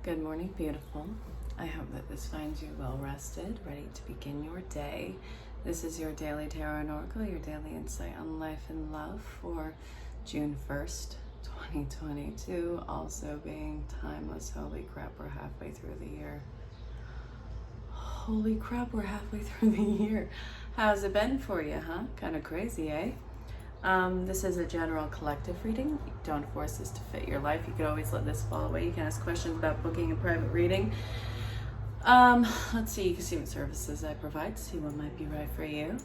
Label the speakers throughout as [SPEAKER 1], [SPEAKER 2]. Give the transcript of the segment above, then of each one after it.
[SPEAKER 1] Good morning, beautiful. I hope that this finds you well rested, ready to begin your day. This is your daily tarot and oracle, your daily insight on life and love for June 1st, 2022, also being timeless. Holy crap, we're halfway through the year. Holy crap, we're halfway through the year. How's it been for you, huh? Kind of crazy, eh? This is a general collective reading. Don't force this to fit your life. You could always let this fall away. You can ask questions about booking a private reading. Let's see, you can see what services I provide, see what might be right for you.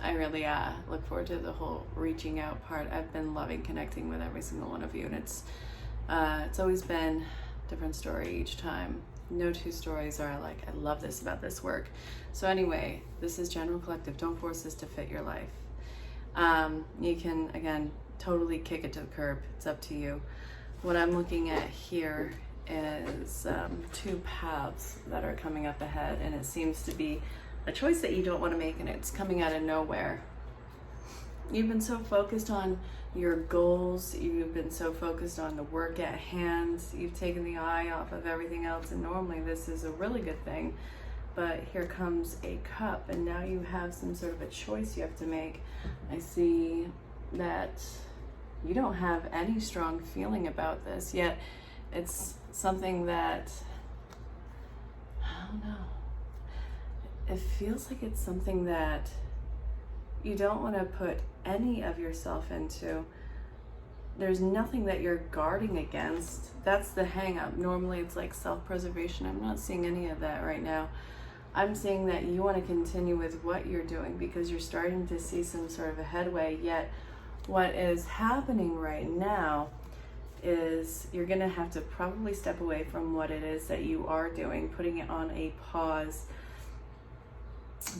[SPEAKER 1] I really look forward to the whole reaching out part. I've been loving connecting with every single one of you, and it's always been a different story each time. No two stories are alike. I love this about this work. So anyway, this is general collective. Don't force this to fit your life. You can, again, totally kick it to the curb. It's up to you. What I'm looking at here is two paths that are coming up ahead, and it seems to be a choice that you don't want to make, and it's coming out of nowhere. You've been so focused on your goals, you've been so focused on the work at hand, you've taken the eye off of everything else, and normally this is a really good thing. But here comes a cup, and now you have some sort of a choice you have to make. I see that you don't have any strong feeling about this, yet it's something that, I don't know, it feels like it's something that you don't want to put any of yourself into. There's nothing that you're guarding against. That's the hang up. Normally it's like self-preservation. I'm not seeing any of that right now. I'm seeing that you want to continue with what you're doing because you're starting to see some sort of a headway, yet what is happening right now is you're going to have to probably step away from what it is that you are doing, putting it on a pause.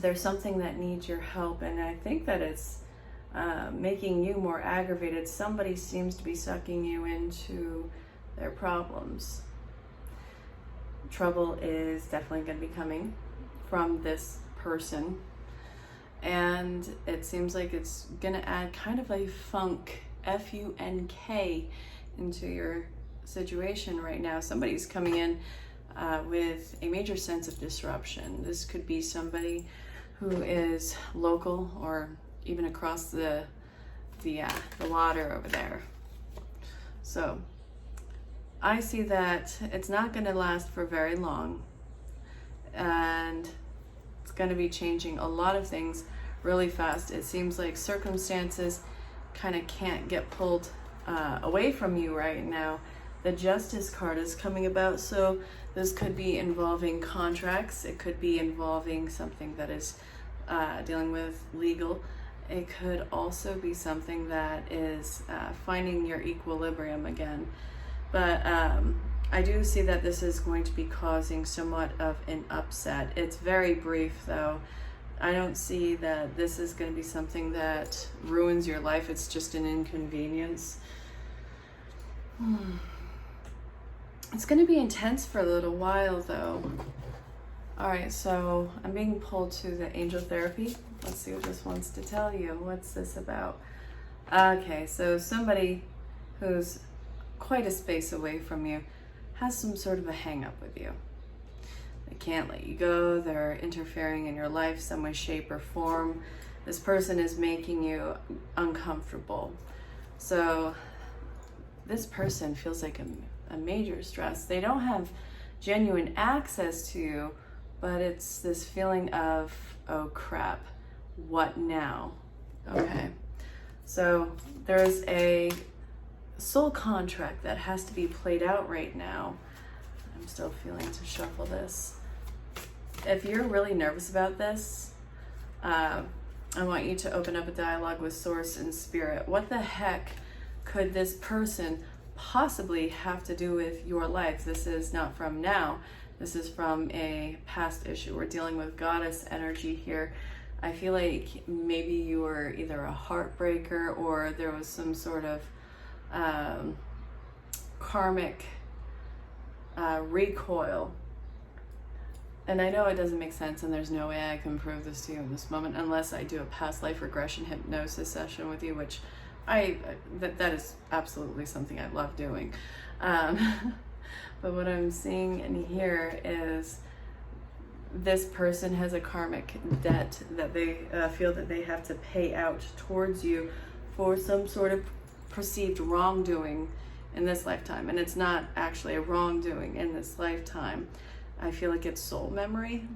[SPEAKER 1] There's something that needs your help, and I think that it's making you more aggravated. Somebody seems to be sucking you into their problems. Trouble is definitely going to be coming from this person, and it seems like it's gonna add kind of a funk, F-U-N-K, into your situation right now. Somebody's coming in with a major sense of disruption. This could be somebody who is local or even across the water over there. So I see that it's not going to last for very long, and it's going to be changing a lot of things really fast. It seems like circumstances kind of can't get pulled away from you right now. The Justice card is coming about, so this could be involving contracts. It could be involving something that is dealing with legal. It could also be something that is finding your equilibrium again. But I do see that this is going to be causing somewhat of an upset. It's very brief, though. I don't see that this is going to be something that ruins your life. It's just an inconvenience. It's going to be intense for a little while, though. All right, so I'm being pulled to the angel therapy. Let's see what this wants to tell you. What's this about? Okay, so somebody who's quite a space away from you has some sort of a hang up with you. They can't let you go. They're interfering in your life some way, shape, or form. This person is making you uncomfortable. So this person feels like a major stress. They don't have genuine access to you, but it's this feeling of, oh crap, what now? Okay, so there's a soul contract that has to be played out right now. I'm still feeling to shuffle this. If you're really nervous about this, I want you to open up a dialogue with Source and Spirit. What the heck could this person possibly have to do with your life? This is not from now. This is from a past issue. We're dealing with goddess energy here. I feel like maybe you were either a heartbreaker or there was some sort of karmic recoil. And I know it doesn't make sense, and there's no way I can prove this to you in this moment unless I do a past life regression hypnosis session with you, which that is absolutely something I love doing. But what I'm seeing in here is this person has a karmic debt that they feel that they have to pay out towards you for some sort of perceived wrongdoing in this lifetime. And it's not actually a wrongdoing in this lifetime. I feel like it's soul memory.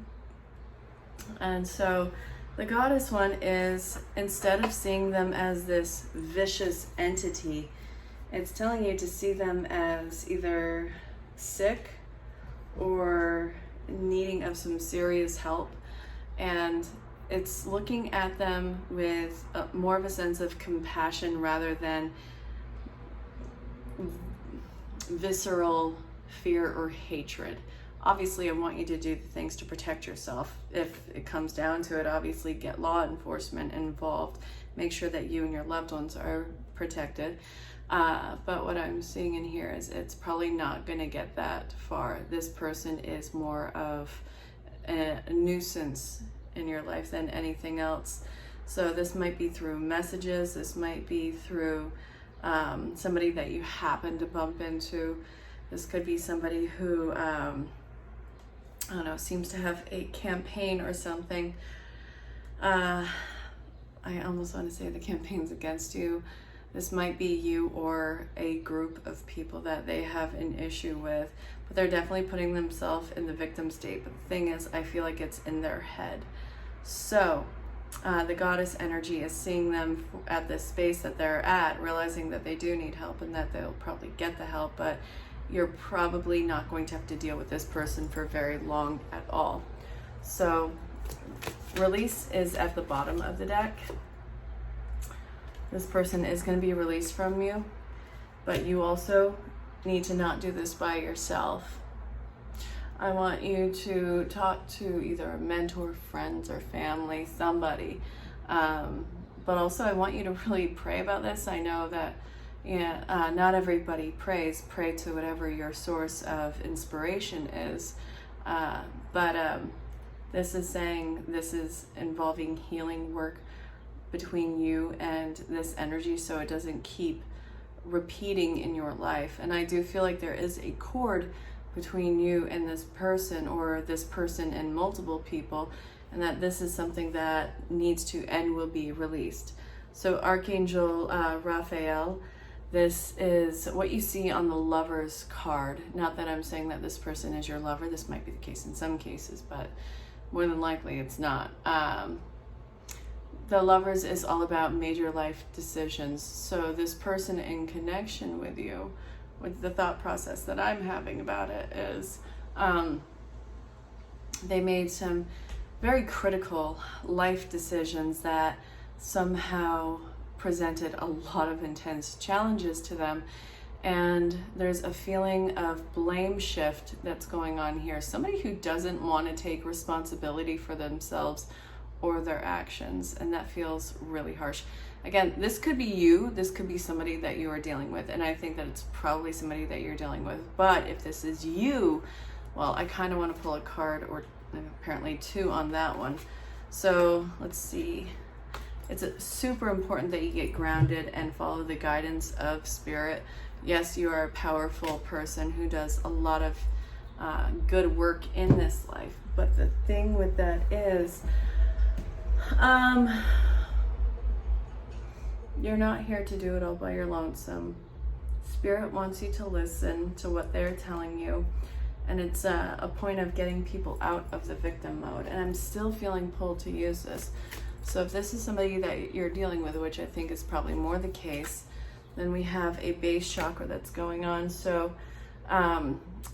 [SPEAKER 1] And so the goddess one is, instead of seeing them as this vicious entity, it's telling you to see them as either sick or needing of some serious help. And it's looking at them with more of a sense of compassion rather than visceral fear or hatred. Obviously, I want you to do the things to protect yourself. If it comes down to it, obviously get law enforcement involved. Make sure that you and your loved ones are protected. But what I'm seeing in here is it's probably not going to get that far. This person is more of a nuisance in your life than anything else. So this might be through messages. This might be through somebody that you happen to bump into. This could be somebody who, I don't know, seems to have a campaign or something. I almost want to say the campaign's against you. This might be you or a group of people that they have an issue with, but they're definitely putting themselves in the victim state. But the thing is, I feel like it's in their head. So the goddess energy is seeing them at this space that they're at, realizing that they do need help and that they'll probably get the help, but you're probably not going to have to deal with this person for very long at all. So release is at the bottom of the deck. This person is going to be released from you, but you also need to not do this by yourself. I want you to talk to either a mentor, friends, or family, somebody. But also I want you to really pray about this. I know that not everybody prays. Pray to whatever your source of inspiration is. But this is saying this is involving healing work between you and this energy, so it doesn't keep repeating in your life. And I do feel like there is a cord between you and this person, or this person and multiple people, and that this is something that needs to and will be released. So Archangel Raphael, this is what you see on the Lover's card. Not that I'm saying that this person is your lover. This might be the case in some cases, but more than likely it's not. The Lovers is all about major life decisions. So this person in connection with you, with the thought process that I'm having about it is, they made some very critical life decisions that somehow presented a lot of intense challenges to them. And there's a feeling of blame shift that's going on here. Somebody who doesn't want to take responsibility for themselves or their actions, and that feels really harsh. Again, this could be you, this could be somebody that you are dealing with, and I think that it's probably somebody that you're dealing with. But if this is you, well, I kind of want to pull a card, or apparently two on that one. So let's see. It's super important that you get grounded and follow the guidance of spirit. Yes, you are a powerful person who does a lot of good work in this life, but the thing with that is, you're not here to do it all by your lonesome. Spirit wants you to listen to what they're telling you, and it's a point of getting people out of the victim mode. And I'm still feeling pulled to use this. So if this is somebody that you're dealing with, which I think is probably more the case, then we have a base chakra that's going on. So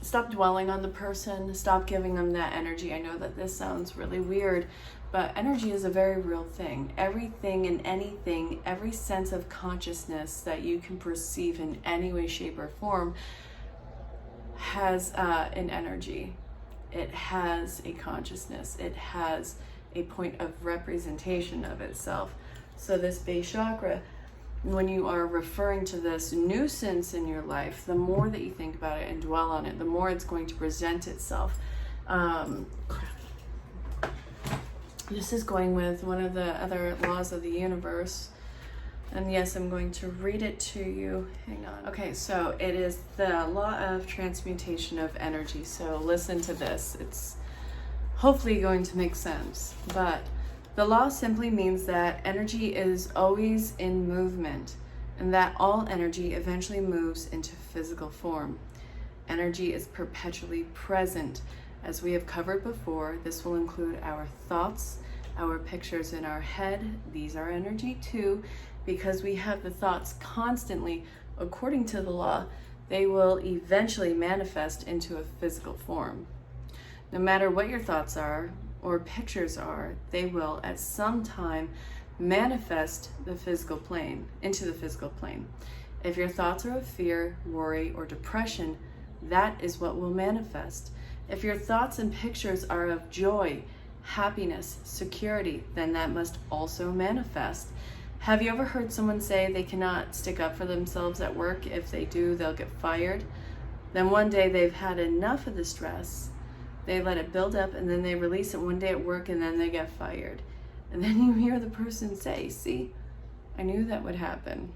[SPEAKER 1] stop dwelling on the person, stop giving them that energy. I know that this sounds really weird, but energy is a very real thing. Everything and anything, every sense of consciousness that you can perceive in any way, shape, or form has an energy. It has a consciousness. It has a point of representation of itself. So this base chakra, when you are referring to this nuisance in your life, the more that you think about it and dwell on it, the more it's going to present itself. This is going with one of the other laws of the universe. And yes, I'm going to read it to you. Hang on. Okay, so it is the law of transmutation of energy. So listen to this. It's hopefully going to make sense. But the law simply means that energy is always in movement and that all energy eventually moves into physical form. Energy is perpetually present. As we have covered before, this will include our thoughts, our pictures in our head. These are energy too, because we have the thoughts constantly. According to the law, they will eventually manifest into a physical form. No matter what your thoughts are or pictures are, they will at some time manifest the physical plane, into the physical plane. If your thoughts are of fear, worry, or depression, that is what will manifest. If your thoughts and pictures are of joy, happiness, security, then that must also manifest. Have you ever heard someone say they cannot stick up for themselves at work? If they do, they'll get fired. Then one day they've had enough of the stress, they let it build up, and then they release it one day at work, and then they get fired. And then you hear the person say, see, I knew that would happen.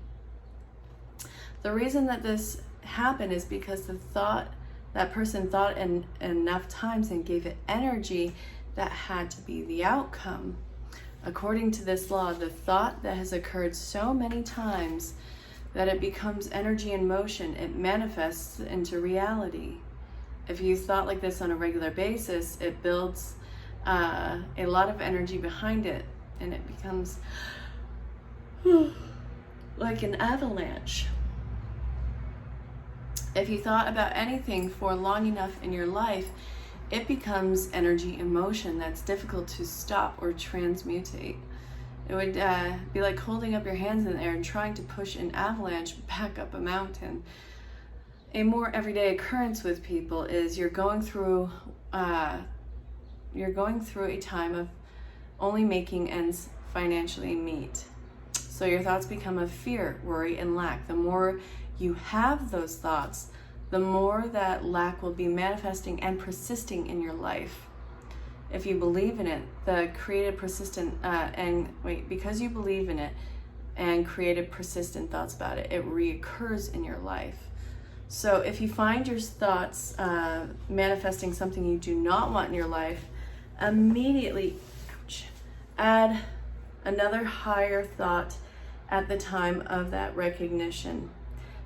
[SPEAKER 1] The reason that this happened is because that person thought enough times and gave it energy that had to be the outcome. According to this law, the thought that has occurred so many times that it becomes energy in motion, it manifests into reality. If you thought like this on a regular basis, it builds a lot of energy behind it, and it becomes like an avalanche. If you thought about anything for long enough in your life, it becomes energy in motion that's difficult to stop or transmutate. It would be like holding up your hands in the air and trying to push an avalanche back up a mountain. A more everyday occurrence with people is you're going through a time of only making ends financially meet. So your thoughts become of fear, worry, and lack. The more you have those thoughts, the more that lack will be manifesting and persisting in your life. If you believe in it, because you believe in it and created persistent thoughts about it, it reoccurs in your life. So if you find your thoughts manifesting something you do not want in your life, immediately add another higher thought at the time of that recognition.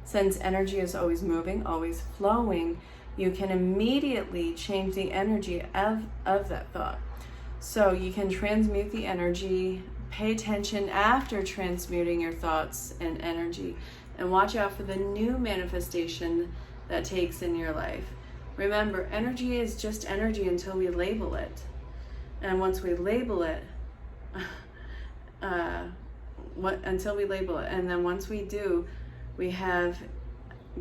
[SPEAKER 1] Since energy is always moving, always flowing, you can immediately change the energy of that thought. So you can transmute the energy, pay attention after transmuting your thoughts and energy, and watch out for the new manifestation that takes in your life. Remember, energy is just energy until we label it. And once we label it, and then once we do, we have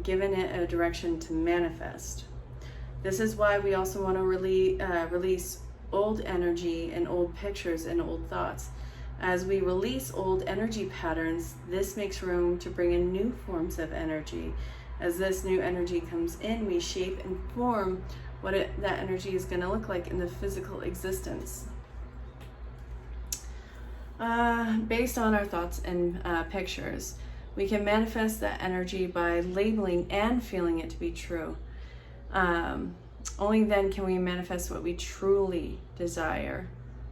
[SPEAKER 1] given it a direction to manifest. This is why we also want to release old energy and old pictures and old thoughts. As we release old energy patterns, this makes room to bring in new forms of energy. As this new energy comes in, we shape and form what that energy is going to look like in the physical existence. Based on our thoughts and pictures, we can manifest that energy by labeling and feeling it to be true. Only then can we manifest what we truly desire.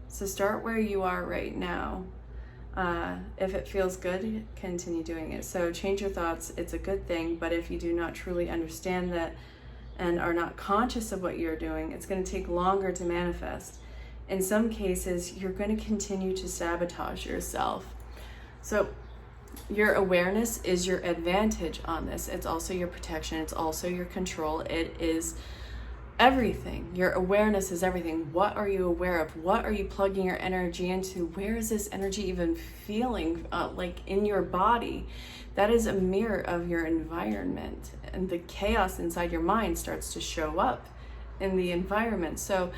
[SPEAKER 1] So start where you are right now. If it feels good, continue doing it. So change your thoughts. It's a good thing, but if you do not truly understand that and are not conscious of what you're doing, it's going to take longer to manifest. In some cases, you're going to continue to sabotage yourself. So your awareness is your advantage on this. It's also your protection. It's also your control. It is everything. Your awareness is everything. What are you aware of? What are you plugging your energy into? Where is this energy even feeling like in your body? That is a mirror of your environment, and the chaos inside your mind starts to show up in the environment. So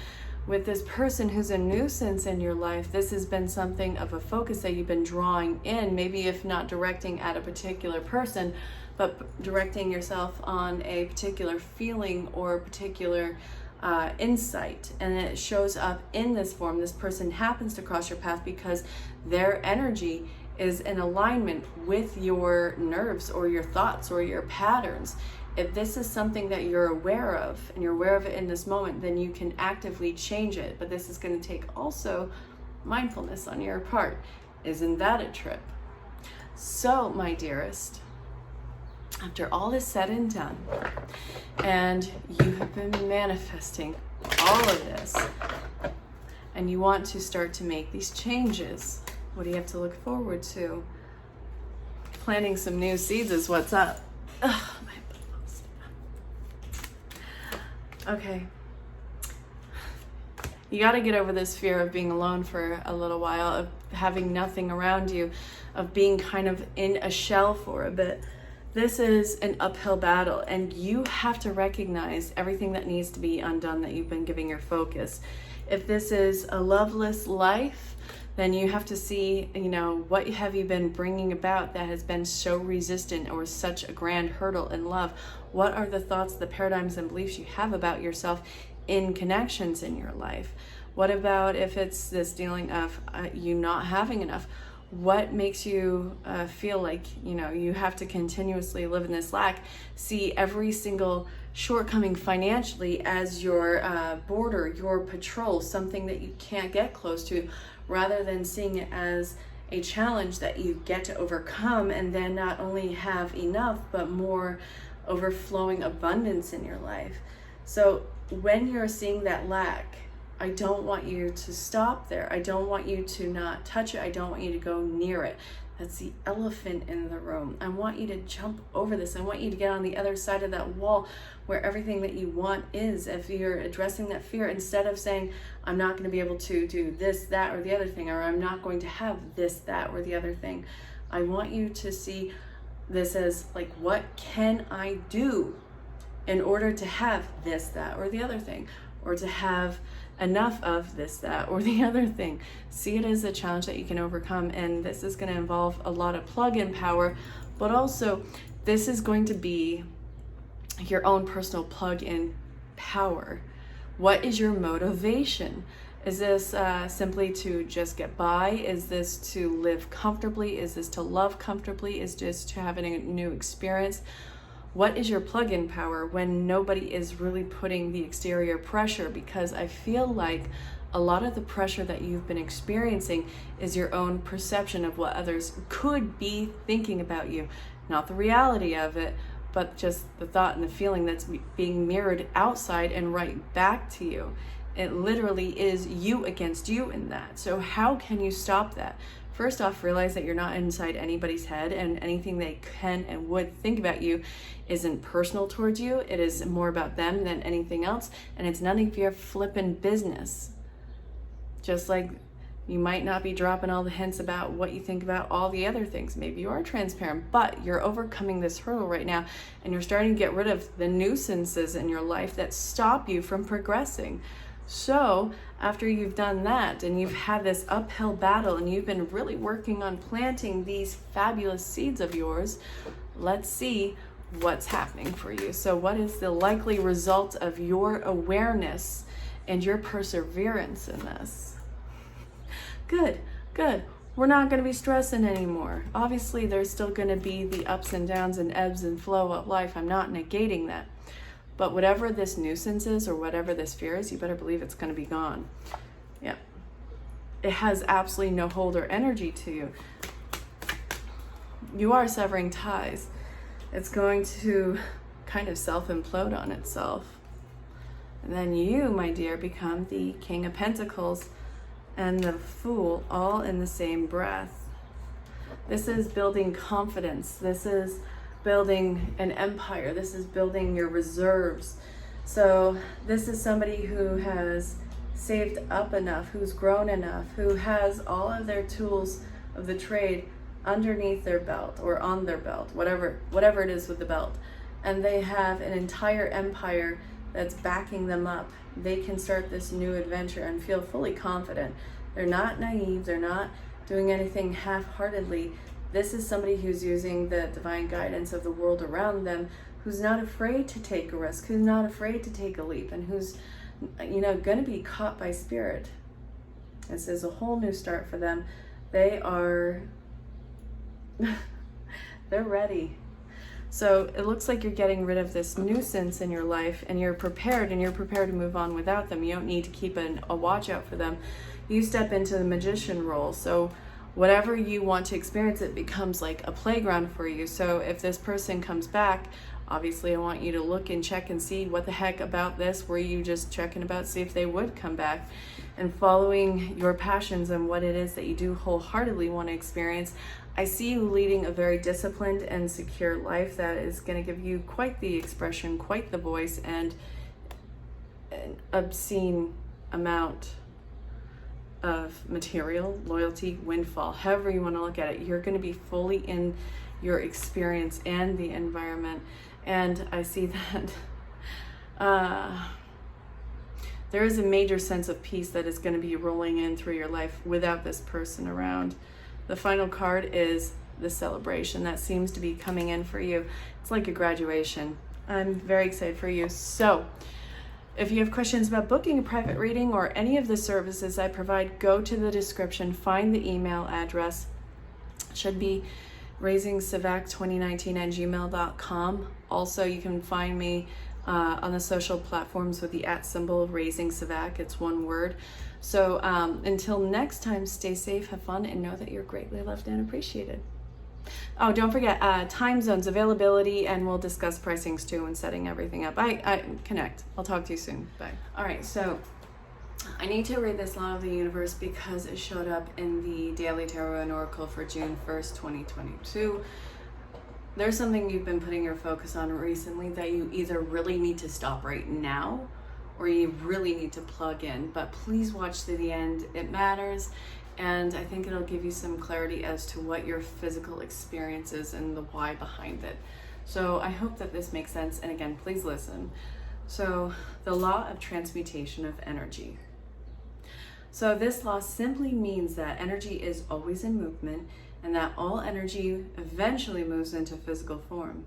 [SPEAKER 1] with this person who's a nuisance in your life, this has been something of a focus that you've been drawing in, maybe if not directing at a particular person, but directing yourself on a particular feeling or particular insight. And it shows up in this form. This person happens to cross your path because their energy is in alignment with your nerves or your thoughts or your patterns. If this is something that you're aware of and you're aware of it in this moment, then you can actively change it. But this is going to take also mindfulness on your part. Isn't that a trip? So, my dearest, after all is said and done, and you have been manifesting all of this, and you want to start to make these changes, what do you have to look forward to? Planting some new seeds is what's up. Ugh, my okay. You got to get over this fear of being alone for a little while, of having nothing around you, of being kind of in a shell for a bit. This is an uphill battle, and you have to recognize everything that needs to be undone that you've been giving your focus. If this is a loveless life, then you have to see, what have you been bringing about that has been so resistant or such a grand hurdle in love? What are the thoughts, the paradigms, and beliefs you have about yourself in connections in your life? What about if it's this dealing of you not having enough? What makes you feel like, you have to continuously live in this lack? See every single shortcoming financially as your border, your patrol, something that you can't get close to, rather than seeing it as a challenge that you get to overcome and then not only have enough, but more overflowing abundance in your life. So when you're seeing that lack, I don't want you to stop there. I don't want you to not touch it. I don't want you to go near it. That's the elephant in the room. I want you to jump over this. I want you to get on the other side of that wall where everything that you want is. If you're addressing that fear, instead of saying, I'm not going to be able to do this, that, or the other thing, or I'm not going to have this, that, or the other thing, I want you to see this as like, what can I do in order to have this, that, or the other thing, or to have enough of this, that, or the other thing. See it as a challenge that you can overcome, and this is going to involve a lot of plug-in power, but also this is going to be your own personal plug-in power. What is your motivation? Is this simply to just get by? Is this to live comfortably? Is this to love comfortably? Is this to have a new experience? What is your plug-in power when nobody is really putting the exterior pressure? Because I feel like a lot of the pressure that you've been experiencing is your own perception of what others could be thinking about you. Not the reality of it, but just the thought and the feeling that's being mirrored outside and right back to you. It literally is you against you in that. So how can you stop that? First off, realize that you're not inside anybody's head, and anything they can and would think about you isn't personal towards you. It is more about them than anything else, and it's none of your flippin' business. Just like you might not be dropping all the hints about what you think about all the other things. Maybe you are transparent, but you're overcoming this hurdle right now, and you're starting to get rid of the nuisances in your life that stop you from progressing. So after you've done that and you've had this uphill battle and you've been really working on planting these fabulous seeds of yours, let's see what's happening for you. So what is the likely result of your awareness and your perseverance in this? Good. We're not going to be stressing anymore. Obviously, there's still going to be the ups and downs and ebbs and flow of life. I'm not negating that. But whatever this nuisance is or whatever this fear is, you better believe it's going to be gone. Yeah. It has absolutely no hold or energy to you. You are severing ties. It's going to kind of self-implode on itself. And then you, my dear, become the King of Pentacles and the Fool all in the same breath. This is building confidence. This is building an empire. This is building your reserves. So this is somebody who has saved up enough, who's grown enough, who has all of their tools of the trade underneath their belt or on their belt, whatever it is with the belt. And they have an entire empire that's backing them up. They can start this new adventure and feel fully confident. They're not naive. They're not doing anything half-heartedly. This is somebody who's using the divine guidance of the world around them, who's not afraid to take a risk, who's not afraid to take a leap, and who's, going to be caught by spirit. This is a whole new start for them. They are They're ready. So it looks like you're getting rid of this nuisance in your life, and you're prepared to move on without them. You don't need to keep a watch out for them. You step into the magician role. So whatever you want to experience, it becomes like a playground for you. So if this person comes back, obviously I want you to look and check and see what the heck about this. Were you just checking about, see if they would come back? And following your passions and what it is that you do wholeheartedly want to experience, I see you leading a very disciplined and secure life that is going to give you quite the expression, quite the voice, and an obscene amount of material, loyalty, windfall, however you want to look at it. You're going to be fully in your experience and the environment. And I see that there is a major sense of peace that is going to be rolling in through your life without this person around. The final card is the celebration that seems to be coming in for you. It's like a graduation. I'm very excited for you. So if you have questions about booking a private reading or any of the services I provide, go to the description, find the email address. It should be raisingsavac2019@gmail.com. Also, you can find me on the social platforms with the @ Raising Savac. It's one word. So until next time, stay safe, have fun, and know that you're greatly loved and appreciated. Oh, don't forget time zones, availability, and we'll discuss pricings too and setting everything up. I connect. I'll talk to you soon. Bye. All right, so I need to read this Law of the Universe because it showed up in the Daily Tarot and Oracle for June 1st, 2022. There's something you've been putting your focus on recently that you either really need to stop right now or you really need to plug in. But please watch to the end. It matters. And I think it'll give you some clarity as to what your physical experience is and the why behind it. So I hope that this makes sense. And again, please listen. So the law of transmutation of energy. So this law simply means that energy is always in movement and that all energy eventually moves into physical form.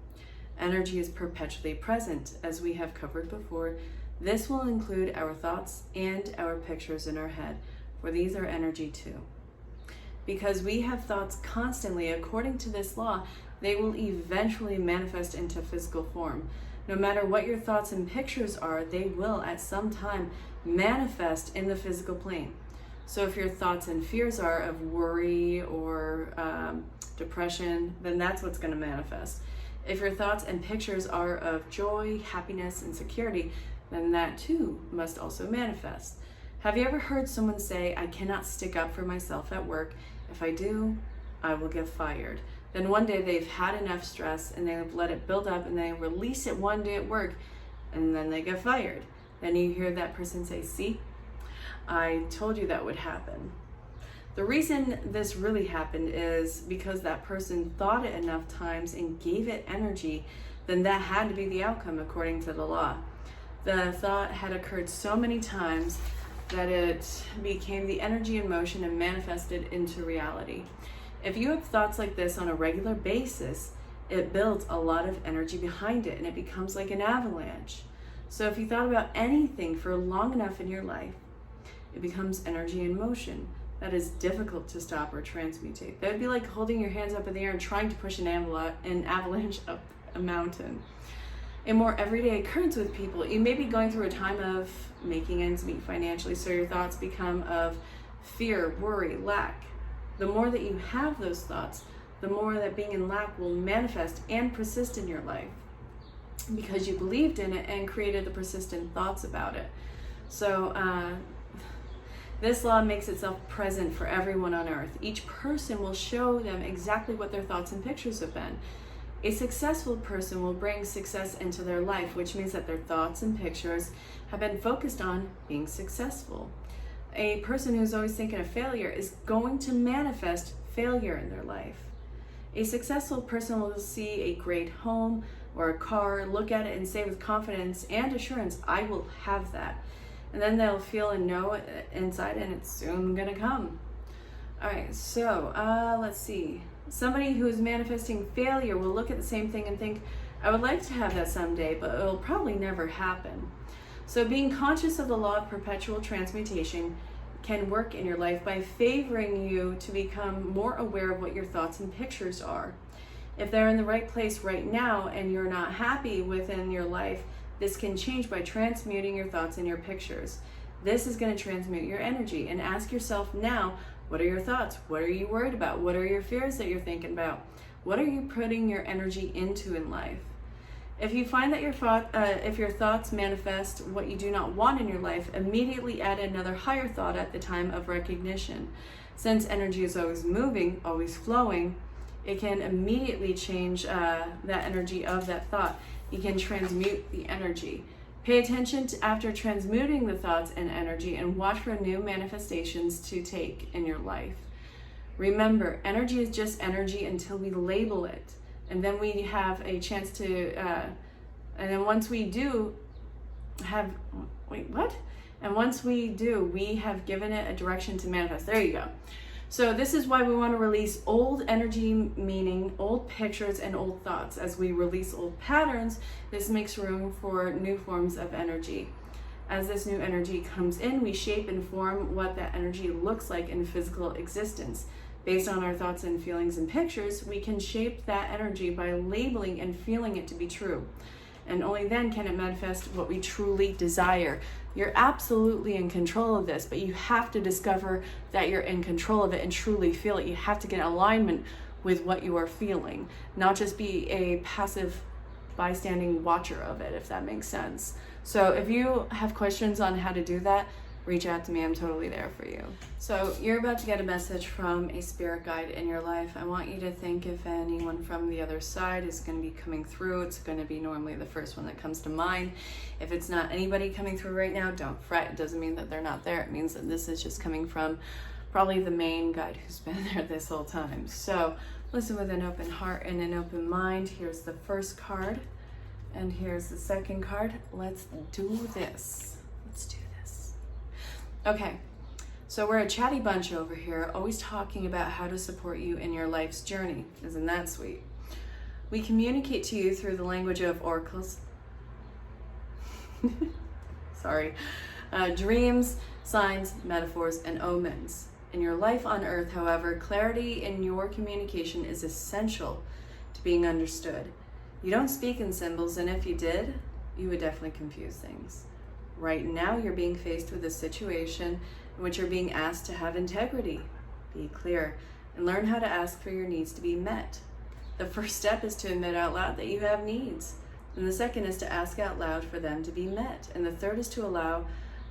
[SPEAKER 1] Energy is perpetually present, as we have covered before. This will include our thoughts and our pictures in our head, for these are energy too. Because we have thoughts constantly, according to this law, they will eventually manifest into physical form. No matter what your thoughts and pictures are, they will at some time manifest in the physical plane. So if your thoughts and fears are of worry or depression, then that's what's going to manifest. If your thoughts and pictures are of joy, happiness, and security, then that too must also manifest. Have you ever heard someone say, I cannot stick up for myself at work. If I do, I will get fired. Then one day they've had enough stress and they've let it build up and they release it one day at work and then they get fired. Then you hear that person say, see, I told you that would happen. The reason this really happened is because that person thought it enough times and gave it energy, then that had to be the outcome according to the law. The thought had occurred so many times that it became the energy in motion and manifested into reality. If you have thoughts like this on a regular basis, it builds a lot of energy behind it and it becomes like an avalanche. So if you thought about anything for long enough in your life, it becomes energy in motion that is difficult to stop or transmutate. That would be like holding your hands up in the air and trying to push an avalanche up a mountain. A more everyday occurrence with people, you may be going through a time of making ends meet financially, so your thoughts become of fear, worry, lack. The more that you have those thoughts, the more that being in lack will manifest and persist in your life because you believed in it and created the persistent thoughts about it. So this law makes itself present for everyone on earth. Each person will show them exactly what their thoughts and pictures have been. A successful person will bring success into their life, which means that their thoughts and pictures have been focused on being successful. A person who's always thinking of failure is going to manifest failure in their life. A successful person will see a great home or a car, look at it and say with confidence and assurance, I will have that. And then they'll feel and know it inside and it's soon gonna come. All right, so let's see. Somebody who's manifesting failure will look at the same thing and think, I would like to have that someday, but it'll probably never happen. So being conscious of the law of perpetual transmutation can work in your life by favoring you to become more aware of what your thoughts and pictures are. If they're in the right place right now and you're not happy within your life, this can change by transmuting your thoughts and your pictures. This is going to transmute your energy. And ask yourself now, what are your thoughts? What are you worried about? What are your fears that you're thinking about? What are you putting your energy into in life? If you find that if your thoughts manifest what you do not want in your life, immediately add another higher thought at the time of recognition. Since energy is always moving, always flowing, it can immediately change that energy of that thought. You can transmute the energy. Pay attention to after transmuting the thoughts and energy and watch for new manifestations to take in your life. Remember, energy is just energy until we label it. And then we have a chance to, and then once we do have, And once we do, we have given it a direction to manifest. There you go. So this is why we want to release old energy, meaning old pictures and old thoughts. As we release old patterns, this makes room for new forms of energy. As this new energy comes in, we shape and form what that energy looks like in physical existence. Based on our thoughts and feelings and pictures, we can shape that energy by labeling and feeling it to be true. And only then can it manifest what we truly desire. You're absolutely in control of this, but you have to discover that you're in control of it and truly feel it. You have to get alignment with what you are feeling, not just be a passive bystanding watcher of it, if that makes sense. So if you have questions on how to do that, reach out to me. I'm totally there for you. So you're about to get a message from a spirit guide in your life. I want you to think if anyone from the other side is going to be coming through. It's going to be normally the first one that comes to mind. If it's not anybody coming through right now, don't fret. It doesn't mean that they're not there. It means that this is just coming from probably the main guide who's been there this whole time. So listen with an open heart and an open mind. Here's the first card and here's the second card. Let's do this. Let's do this. Okay, so we're a chatty bunch over here, always talking about how to support you in your life's journey. Isn't that sweet? We communicate to you through the language of oracles. Sorry. Dreams, signs, metaphors, and omens. In your life on earth, however, clarity in your communication is essential to being understood. You don't speak in symbols, and if you did, you would definitely confuse things. Right now, you're being faced with a situation in which you're being asked to have integrity, be clear, and learn how to ask for your needs to be met. The first step is to admit out loud that you have needs. And the second is to ask out loud for them to be met. And the third is to allow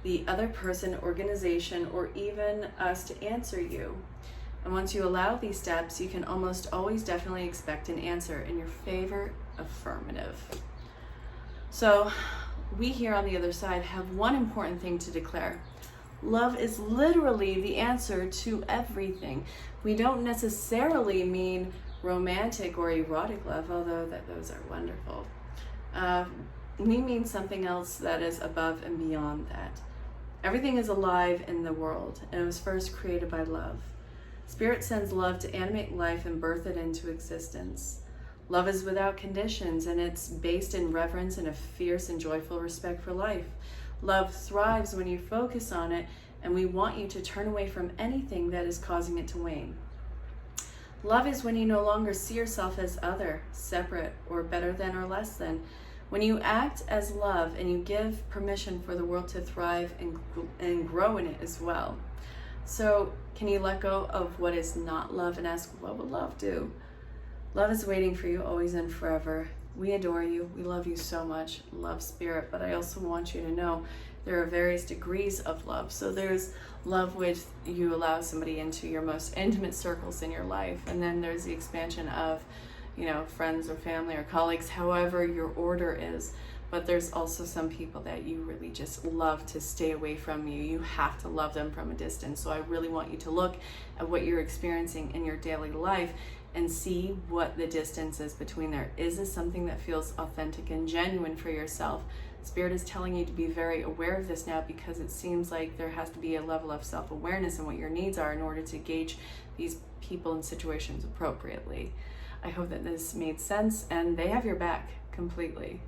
[SPEAKER 1] the other person, organization, or even us to answer you. And once you allow these steps, you can almost always definitely expect an answer in your favor, affirmative. So we here on the other side have one important thing to declare. Love is literally the answer to everything. We don't necessarily mean romantic or erotic love, although those are wonderful. We mean something else that is above and beyond that. Everything is alive in the world, and it was first created by love. Spirit sends love to animate life and birth it into existence. Love is without conditions, and it's based in reverence and a fierce and joyful respect for life. Love thrives when you focus on it, and we want you to turn away from anything that is causing it to wane. Love is when you no longer see yourself as other, separate, or better than or less than. When you act as love and you give permission for the world to thrive and grow in it as well. So can you let go of what is not love and ask, what would love do? Love is waiting for you always and forever. We adore you. We love you so much. Love, Spirit. But I also want you to know there are various degrees of love. So there's love with you allow somebody into your most intimate circles in your life. And then there's the expansion of, friends or family or colleagues, however your order is. But there's also some people that you really just love to stay away from you. You have to love them from a distance. So I really want you to look at what you're experiencing in your daily life and see what the distance is between there. Is this something that feels authentic and genuine for yourself? Spirit is telling you to be very aware of this now, because it seems like there has to be a level of self-awareness and what your needs are in order to gauge these people and situations appropriately. I hope that this made sense, and they have your back completely.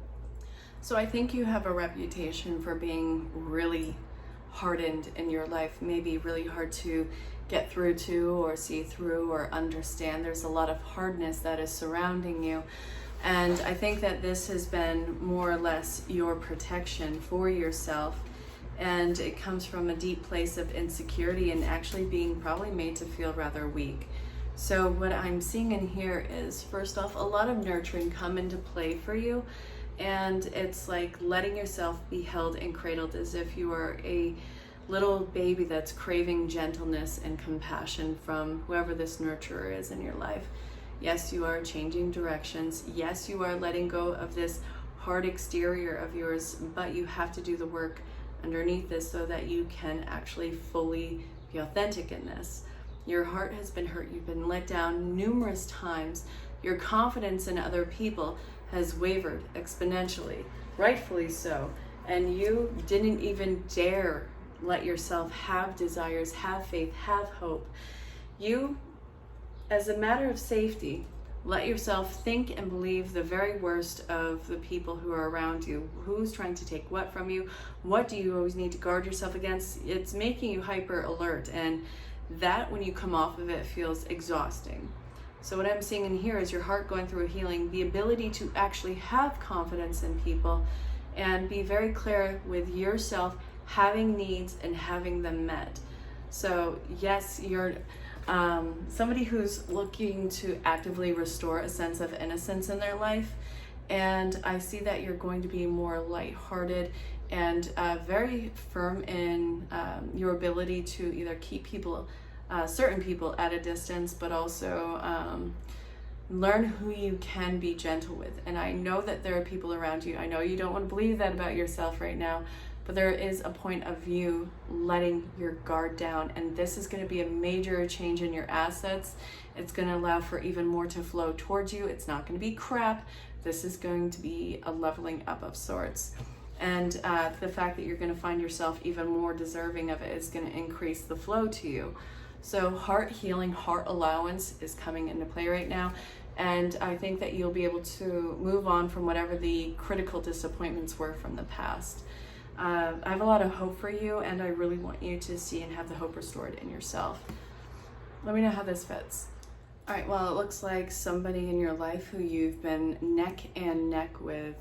[SPEAKER 1] So I think you have a reputation for being really hardened in your life, maybe really hard to get through to or see through or understand. There's a lot of hardness that is surrounding you. And I think that this has been more or less your protection for yourself. And it comes from a deep place of insecurity and actually being probably made to feel rather weak. So what I'm seeing in here is, first off, a lot of nurturing come into play for you. And it's like letting yourself be held and cradled as if you are a little baby that's craving gentleness and compassion from whoever this nurturer is in your life. Yes, you are changing directions. Yes, you are letting go of this hard exterior of yours, but you have to do the work underneath this so that you can actually fully be authentic in this. Your heart has been hurt. You've been let down numerous times. Your confidence in other people has wavered exponentially, rightfully so. And you didn't even dare let yourself have desires, have faith, have hope. You, as a matter of safety, let yourself think and believe the very worst of the people who are around you. Who's trying to take what from you? What do you always need to guard yourself against? It's making you hyper alert, and that, when you come off of it, feels exhausting. So what I'm seeing in here is your heart going through a healing, the ability to actually have confidence in people and be very clear with yourself, having needs and having them met. So yes, you're somebody who's looking to actively restore a sense of innocence in their life. And I see that you're going to be more lighthearted and very firm in your ability to either keep people, certain people at a distance, but also learn who you can be gentle with. And I know that there are people around you. I know you don't want to believe that about yourself right now, but there is a point of you letting your guard down. And this is going to be a major change in your assets. It's going to allow for even more to flow towards you. It's not going to be crap. This is going to be a leveling up of sorts. And the fact that you're going to find yourself even more deserving of it is going to increase the flow to you. So heart healing, heart allowance is coming into play right now. And I think that you'll be able to move on from whatever the critical disappointments were from the past. I have a lot of hope for you, and I really want you to see and have the hope restored in yourself. Let me know how this fits. All right, well, it looks like somebody in your life who you've been neck and neck with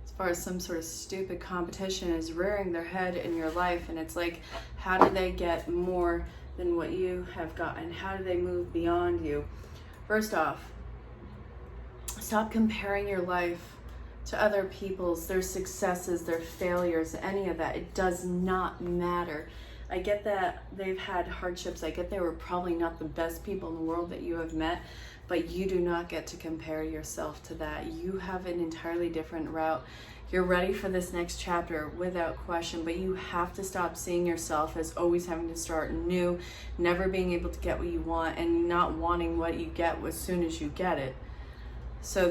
[SPEAKER 1] as far as some sort of stupid competition is rearing their head in your life. And it's like, how do they get more than what you have gotten? How do they move beyond you? First off, stop comparing your life to other people's, their successes, their failures, any of that. It does not matter. I get that they've had hardships. I get they were probably not the best people in the world that you have met, but you do not get to compare yourself to that. You have an entirely different route. You're ready for this next chapter without question, but you have to stop seeing yourself as always having to start new, never being able to get what you want, and not wanting what you get as soon as you get it. So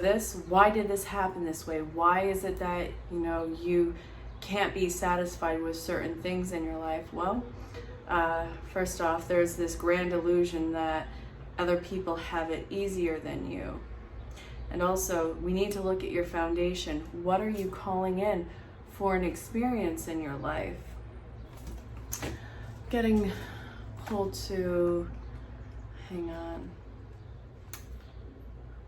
[SPEAKER 1] why did this happen this way? Why is it that, you can't be satisfied with certain things in your life? Well, first off, there's this grand illusion that other people have it easier than you. And also, we need to look at your foundation. What are you calling in for an experience in your life? Getting pulled to, hang on.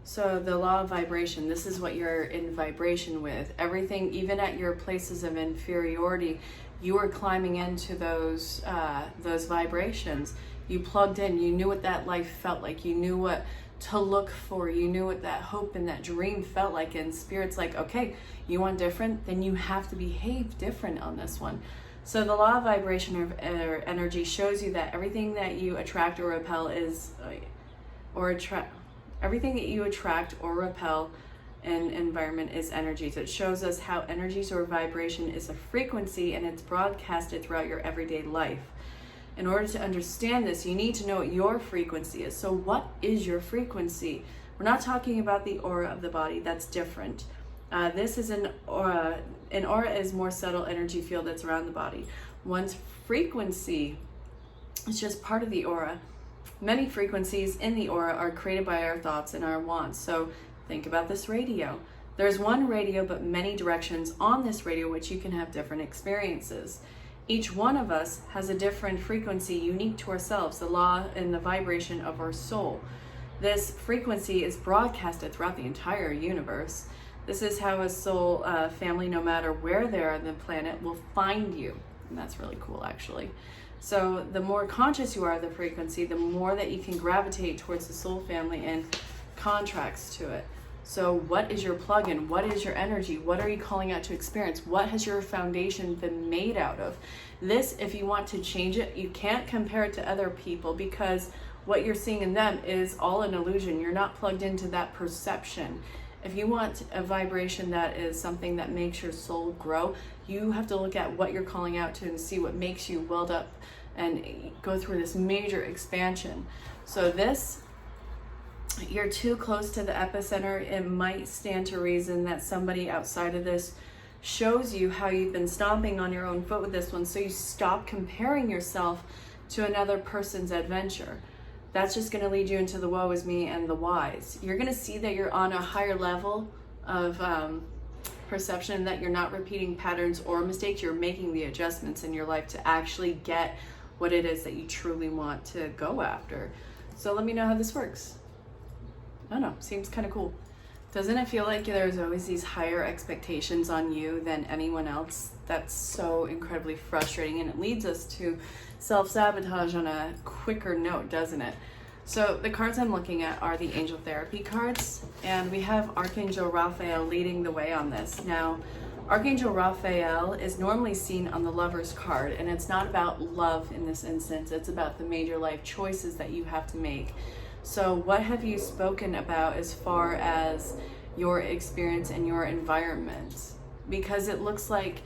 [SPEAKER 1] So the law of vibration, this is what you're in vibration with. Everything, even at your places of inferiority, you were climbing into those vibrations. You plugged in, you knew what that life felt like. You knew what to look for. You knew what that hope and that dream felt like. And Spirit's like, okay, you want different? Then you have to behave different on this one. So the law of vibration or energy shows you that everything that you attract or repel everything that you attract or repel in environment is energy. So it shows us how energies or vibration is a frequency, and it's broadcasted throughout your everyday life. In order to understand this, you need to know what your frequency is. So what is your frequency? We're not talking about the aura of the body. That's different. This is an aura. An aura is more subtle energy field that's around the body. One's frequency is just part of the aura. Many frequencies in the aura are created by our thoughts and our wants. So think about this radio. There's one radio, but many directions on this radio, which you can have different experiences. Each one of us has a different frequency unique to ourselves, the law and the vibration of our soul. This frequency is broadcasted throughout the entire universe. This is how a soul family, no matter where they are on the planet, will find you. And that's really cool, actually. So the more conscious you are of the frequency, the more that you can gravitate towards the soul family and contracts to it. So what is your plug-in? What is your energy? What are you calling out to experience? What has your foundation been made out of? This, if you want to change it, you can't compare it to other people, because what you're seeing in them is all an illusion. You're not plugged into that perception. If you want a vibration that is something that makes your soul grow, you have to look at what you're calling out to and see what makes you weld up and go through this major expansion. So this, you're too close to the epicenter. It might stand to reason that somebody outside of this shows you how you've been stomping on your own foot with this one, so you stop comparing yourself to another person's adventure. That's just going to lead you into the woe is me and the whys. You're going to see that you're on a higher level of perception, that you're not repeating patterns or mistakes. You're making the adjustments in your life to actually get what it is that you truly want to go after. So let me know how this works. I don't know, seems kind of cool. Doesn't it feel like there's always these higher expectations on you than anyone else? That's so incredibly frustrating, and it leads us to self-sabotage on a quicker note, doesn't it? So the cards I'm looking at are the Angel Therapy cards, and we have Archangel Raphael leading the way on this. Now, Archangel Raphael is normally seen on the Lover's card, and it's not about love in this instance. It's about the major life choices that you have to make. So what have you spoken about as far as your experience and your environment? Because it looks like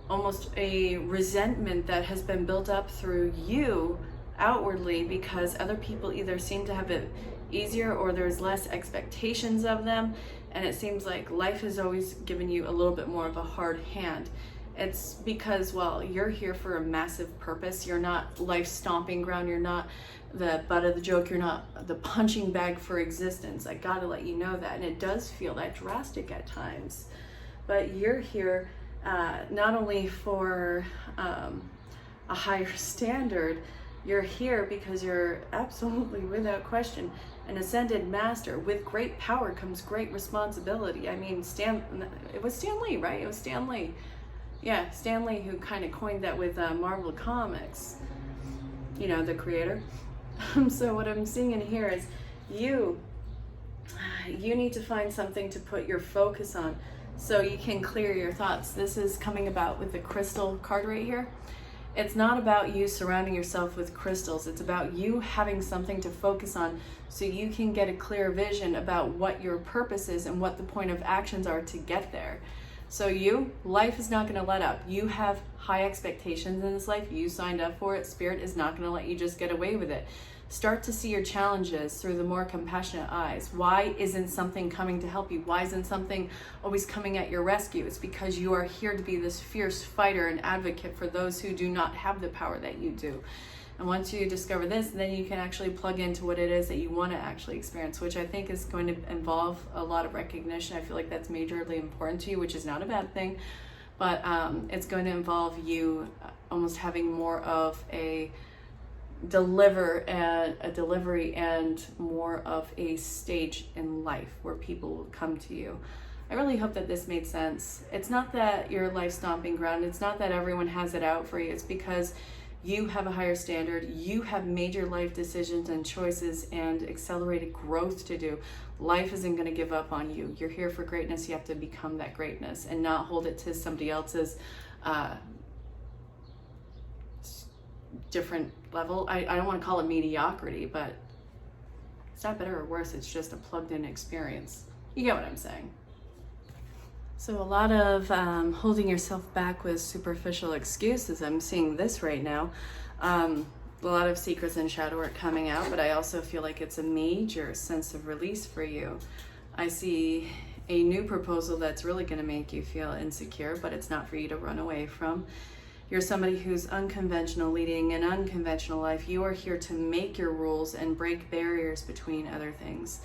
[SPEAKER 1] almost a resentment that has been built up through you outwardly, because other people either seem to have it easier or there's less expectations of them, and it seems like life has always given you a little bit more of a hard hand. It's because, well, you're here for a massive purpose. You're not life's stomping ground. You're not the butt of the joke. You're not the punching bag for existence. I gotta let you know that. And it does feel that drastic at times. But you're here not only for a higher standard, you're here because you're absolutely, without question, an ascended master. With great power comes great responsibility. I mean, it was Stan Lee, right? It was Stan Lee. Yeah, Stan Lee, who kind of coined that with Marvel Comics, you know, the creator. So what I'm seeing in here is you need to find something to put your focus on so you can clear your thoughts. This is coming about with the crystal card right here. It's not about you surrounding yourself with crystals. It's about you having something to focus on so you can get a clear vision about what your purpose is and what the point of actions are to get there. So life is not going to let up. You have high expectations in this life. You signed up for it. Spirit is not going to let you just get away with it. Start to see your challenges through the more compassionate eyes. Why isn't something coming to help you? Why isn't something always coming at your rescue? It's because you are here to be this fierce fighter and advocate for those who do not have the power that you do. And once you discover this, then you can actually plug into what it is that you want to actually experience, which I think is going to involve a lot of recognition. I feel like that's majorly important to you, which is not a bad thing, but it's going to involve you almost having more of a delivery and more of a stage in life where people will come to you. I really hope that this made sense. It's not that you're a life stomping ground. It's not that everyone has it out for you. It's because you have a higher standard. You have major life decisions and choices and accelerated growth to do. Life isn't going to give up on you. You're here for greatness. You have to become that greatness and not hold it to somebody else's different level. I don't want to call it mediocrity, but it's not better or worse. It's just a plugged in experience. You get what I'm saying? So a lot of holding yourself back with superficial excuses. I'm seeing this right now. A lot of secrets and shadow work coming out, but I also feel like it's a major sense of release for you. I see a new proposal that's really going to make you feel insecure, but it's not for you to run away from. You're somebody who's unconventional, leading an unconventional life. You are here to make your rules and break barriers between other things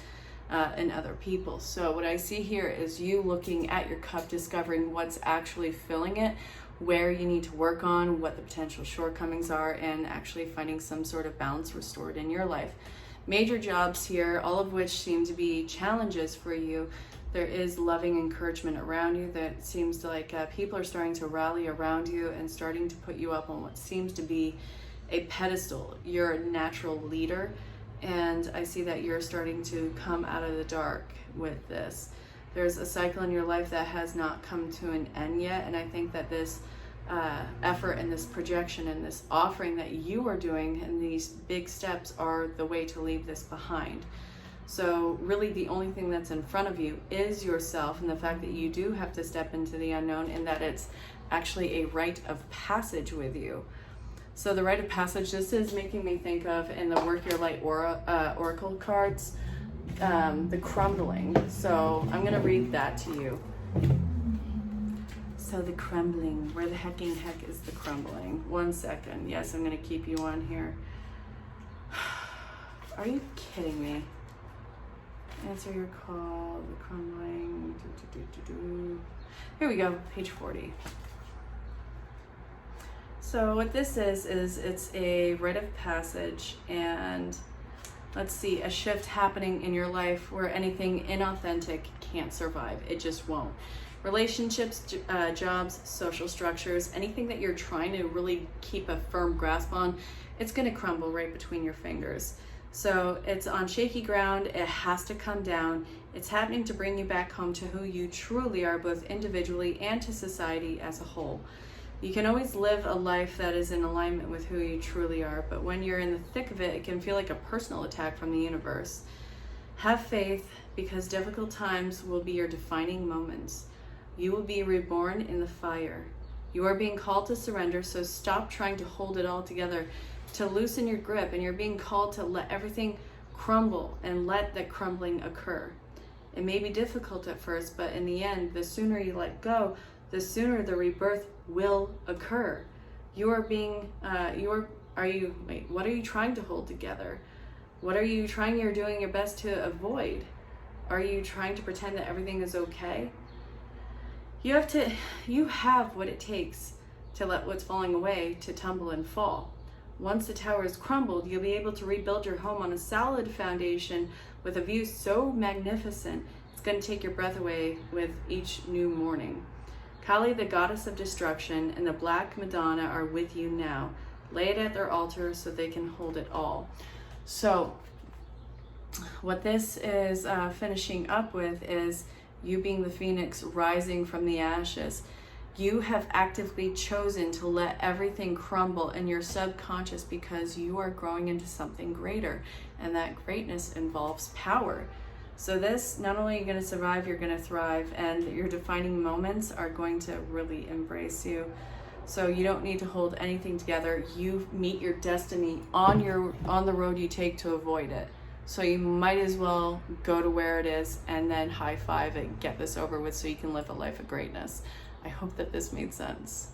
[SPEAKER 1] and other people. So what I see here is you looking at your cup, discovering what's actually filling it, where you need to work on, what the potential shortcomings are, and actually finding some sort of balance restored in your life. Major jobs here, all of which seem to be challenges for you. There is loving encouragement around you that seems like people are starting to rally around you and starting to put you up on what seems to be a pedestal. You're a natural leader, and I see that you're starting to come out of the dark with this. There's a cycle in your life that has not come to an end yet, and I think that this effort and this projection and this offering that you are doing and these big steps are the way to leave this behind. So really the only thing that's in front of you is yourself, and the fact that you do have to step into the unknown, and that it's actually a rite of passage with you. So the rite of passage, this is making me think of, in the Work Your Light oracle cards, the crumbling. So I'm going to read that to you. So the crumbling, where the heck is the crumbling? 1 second. Yes, I'm going to keep you on here. Are you kidding me? Answer your call, the crumbling. Here we go, page 40. So what this is it's a rite of passage, and let's see, a shift happening in your life where anything inauthentic can't survive. It just won't. Relationships, jobs, social structures, anything that you're trying to really keep a firm grasp on, it's going to crumble right between your fingers. So it's on shaky ground. It has to come down. It's happening to bring you back home to who you truly are, both individually and to society as a whole. You can always live a life that is in alignment with who you truly are, but when you're in the thick of it, it can feel like a personal attack from the universe. Have faith, because difficult times will be your defining moments. You will be reborn in the fire. You are being called to surrender, so stop trying to hold it all together, to loosen your grip, and you're being called to let everything crumble and let that crumbling occur. It may be difficult at first, but in the end, the sooner you let go, the sooner the rebirth will occur. What are you trying to hold together? What are you trying, you're doing your best to avoid? Are you trying to pretend that everything is okay? You have what it takes to let what's falling away to tumble and fall. Once the tower is crumbled, you'll be able to rebuild your home on a solid foundation with a view so magnificent, it's going to take your breath away with each new morning. Kali, the goddess of destruction, and the Black Madonna are with you now. Lay it at their altar so they can hold it all. So what this is finishing up with is you being the phoenix rising from the ashes. You have actively chosen to let everything crumble in your subconscious because you are growing into something greater, and that greatness involves power. So this, not only are you going to survive, you're going to thrive, and your defining moments are going to really embrace you. So you don't need to hold anything together. You meet your destiny on the road you take to avoid it. So you might as well go to where it is and then high five it, get this over with so you can live a life of greatness. I hope that this made sense.